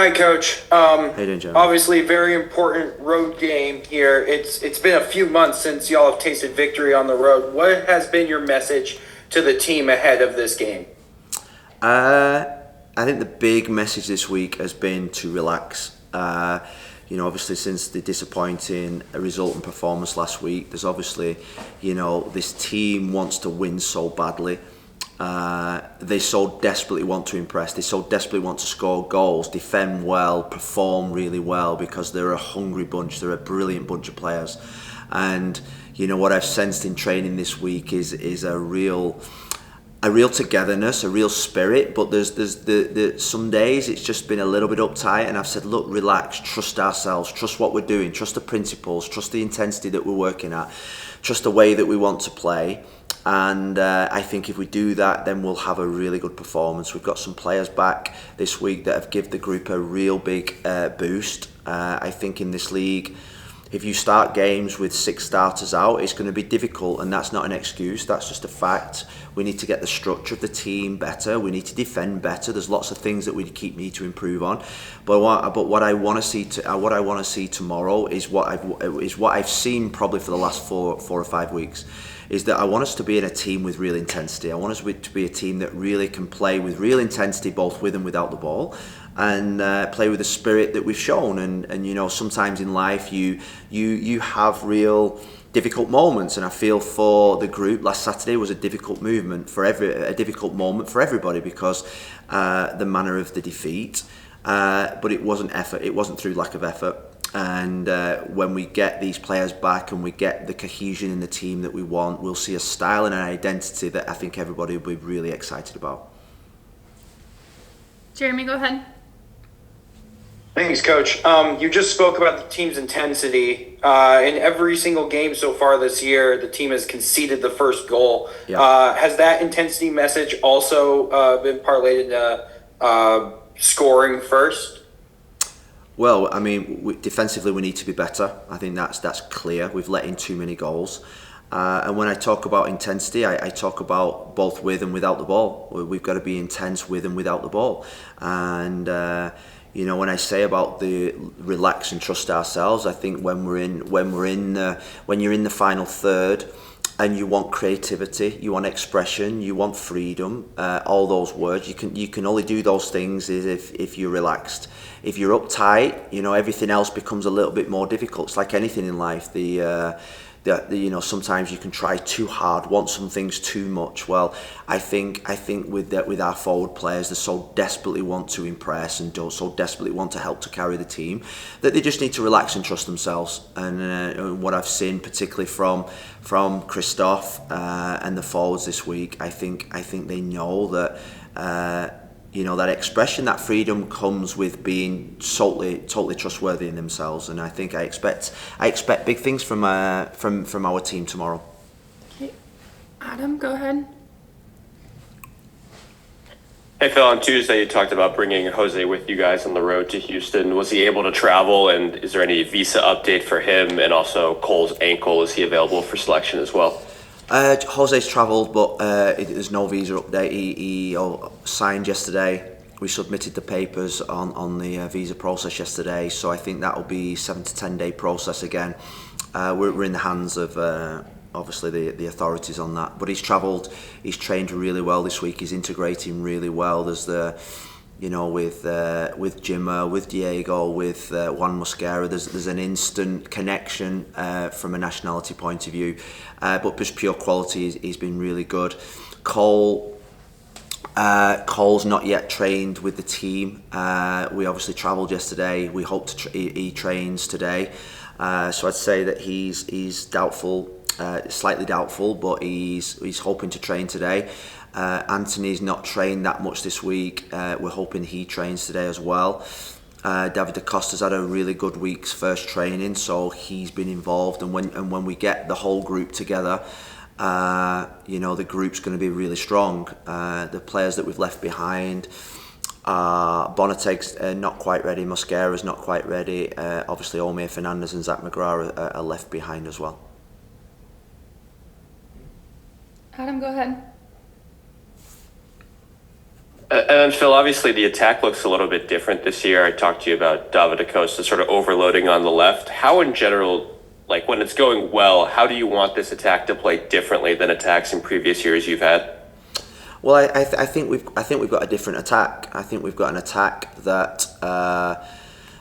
Hi, Coach. How you doing, Jeremy? Obviously, very important road game here. It's been a few months since y'all have tasted victory on the road. What has been your message to the team ahead of this game? Uh, I think the big message this week has been to relax. Obviously since the disappointing result and performance last week, there's obviously, this team wants to win so badly. They so desperately want to impress. They so desperately want to score goals, defend well, perform really well because they're a hungry bunch. They're a brilliant bunch of players. And, what I've sensed in training this week is a real togetherness, a real spirit, but there's the some days it's just been a little bit uptight, and I've said, look, relax, trust ourselves, trust what we're doing, trust the principles, trust the intensity that we're working at, trust the way that we want to play. And I think if we do that, then we'll have a really good performance. We've got some players back this week that have given the group a real big boost. I think in this league, if you start games with 6 starters out, it's going to be difficult, and that's not an excuse. That's just a fact. We need to get the structure of the team better. We need to defend better. There's lots of things that we need to improve on. But what I want to see tomorrow is what I've seen probably for the last four or 5 weeks. Is that I want us to be in a team with real intensity. I want us to be a team that really can play with real intensity, both with and without the ball, and play with the spirit that we've shown. And sometimes in life you have real difficult moments, and I feel for the group last Saturday was a difficult moment for everybody because the manner of the defeat. But it wasn't effort. It wasn't through lack of effort. And when we get these players back and we get the cohesion in the team that we want, we'll see a style and an identity that I think everybody will be really excited about. Jeremy, go ahead. Thanks, Coach. You just spoke about the team's intensity. In every single game so far this year, the team has conceded the first goal. Yeah. Has that intensity message also been parlayed into scoring first? Well, I mean, defensively we need to be better. I think that's clear. We've let in too many goals. And when I talk about intensity, I talk about both with and without the ball. We've got to be intense with and without the ball. And when I say about the relax and trust ourselves, I think when you're in the final third, and you want creativity, you want expression, you want freedom, all those words, you can only do those things if you're relaxed. If you're uptight, everything else becomes a little bit more difficult. It's like anything in life. Sometimes you can try too hard, want some things too much. Well, I think with our forward players, they so desperately want to impress and so desperately want to help to carry the team that they just need to relax and trust themselves. And what I've seen, particularly from Christoph and the forwards this week, I think they know that. That expression, that freedom comes with being totally trustworthy in themselves, and I think I expect big things from our team tomorrow. Okay, Adam, go ahead. Hey Phil, on Tuesday you talked about bringing Jose with you guys on the road to Houston. Was he able to travel, and is there any visa update for him? And also Cole's ankle, is he available for selection as well? Jose's travelled, but there's no visa update. He signed yesterday. We submitted the papers on the visa process yesterday, so I think that will be 7 to 10 day process again. We're in the hands of obviously the authorities on that. But he's travelled. He's trained really well this week. He's integrating really well. There's with Jimmer, with Diego, with Juan Mosquera, there's an instant connection from a nationality point of view, but just pure quality, he's been really good. Cole's not yet trained with the team. We obviously travelled yesterday. We hope he trains today, so I'd say that he's doubtful, slightly doubtful, but he's hoping to train today. Anthony's not trained that much this week. We're hoping he trains today as well. David da Costa's had a really good week's first training, so he's been involved. And when we get the whole group together, the group's going to be really strong. The players that we've left behind, Bonateg's not quite ready. Mosquera's not quite ready. Obviously, Omir Fernandez and Zach McGrath are left behind as well. Adam, go ahead. And then Phil, obviously the attack looks a little bit different this year. I talked to you about David Acosta sort of overloading on the left. How in general, like when it's going well, how do you want this attack to play differently than attacks in previous years you've had? Well, I think we've got a different attack. I think we've got an attack that,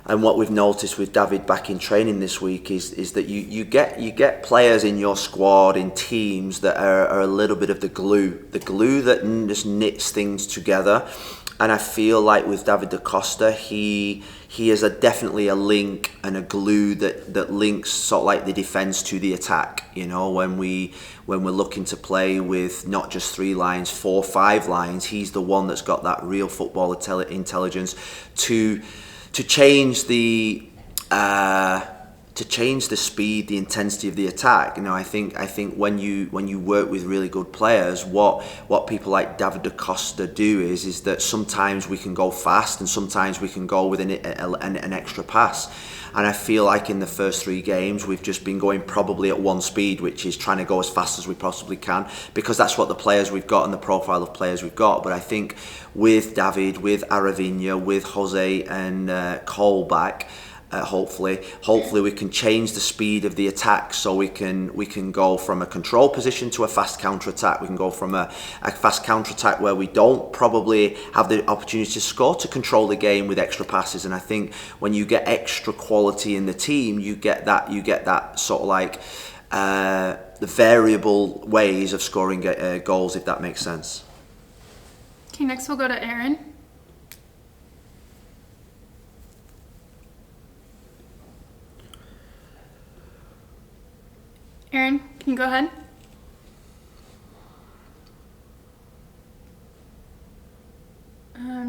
and what we've noticed with David back in training this week is that you get players in your squad, in teams that are a little bit of the glue that just knits things together. And I feel like with David Da Costa, he is definitely a link and a glue that links sort of like the defence to the attack. You know, when we're looking to play with not just 3 lines, 4, 5 lines, he's the one that's got that real football intelligence to change the speed, the intensity of the attack. You know, I think when you work with really good players, what people like David Da Costa do is that sometimes we can go fast and sometimes we can go with an extra pass. And I feel like in the first 3 games we've just been going probably at 1 speed, which is trying to go as fast as we possibly can, because that's what the players we've got and the profile of players we've got. But I think with David, with Aravinha, with Jose and Cole back, hopefully we can change the speed of the attack, so we can go from a control position to a fast counter attack. We can go from a fast counter attack where we don't probably have the opportunity to score to control the game with extra passes. And I think when you get extra quality in the team, you get that sort of like the variable ways of scoring goals, if that makes sense. Okay, next we'll go to Aaron. Aaron, can you go ahead?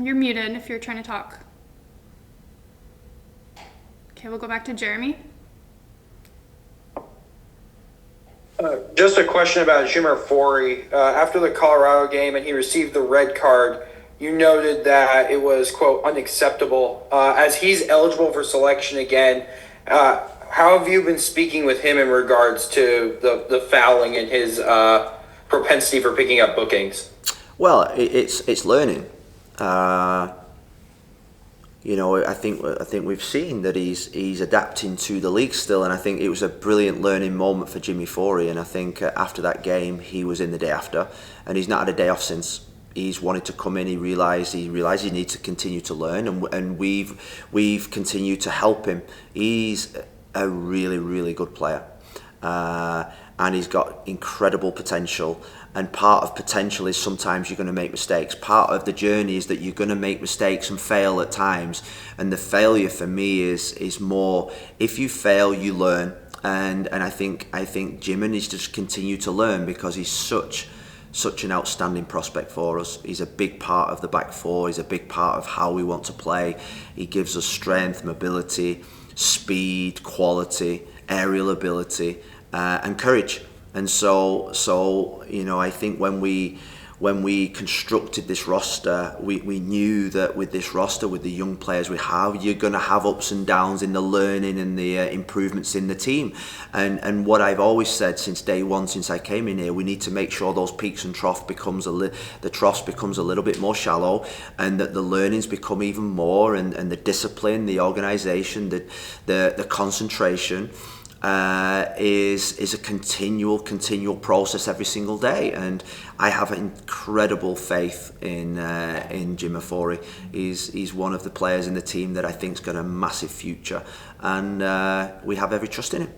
You're muted if you're trying to talk. Okay, we'll go back to Jeremy. Just a question about Jimmer Forey. After the Colorado game and he received the red card, you noted that it was, quote, unacceptable. As he's eligible for selection again, how have you been speaking with him in regards to the fouling and his propensity for picking up bookings? Well, it's learning. You know, I think we've seen that he's adapting to the league still, and I think it was a brilliant learning moment for Jimmy Forey. And I think after that game, he was in the day after, and he's not had a day off since. He's wanted to come in. He realised he needs to continue to learn, and we've continued to help him. He's a really, really good player, and he's got incredible potential. And part of potential is sometimes you're going to make mistakes. Part of the journey is that you're going to make mistakes and fail at times. And the failure for me is more, if you fail, you learn. And I think Jimmy needs to just continue to learn, because he's such an outstanding prospect for us. He's a big part of the back four. He's a big part of how we want to play. He gives us strength, mobility, speed, quality, aerial ability, and courage. And so you know, I think when we constructed this roster, we knew that with this roster, with the young players we have, you're going to have ups and downs in the learning and the improvements in the team. And what I've always said since day one, since I came in here, we need to make sure those peaks and troughs becomes a little bit more shallow, and that the learnings become even more, and the discipline, the organisation, the concentration. Is a continual process every single day, and I have incredible faith in Jimmer Forey. He's one of the players in the team that I think's got a massive future, and we have every trust in him.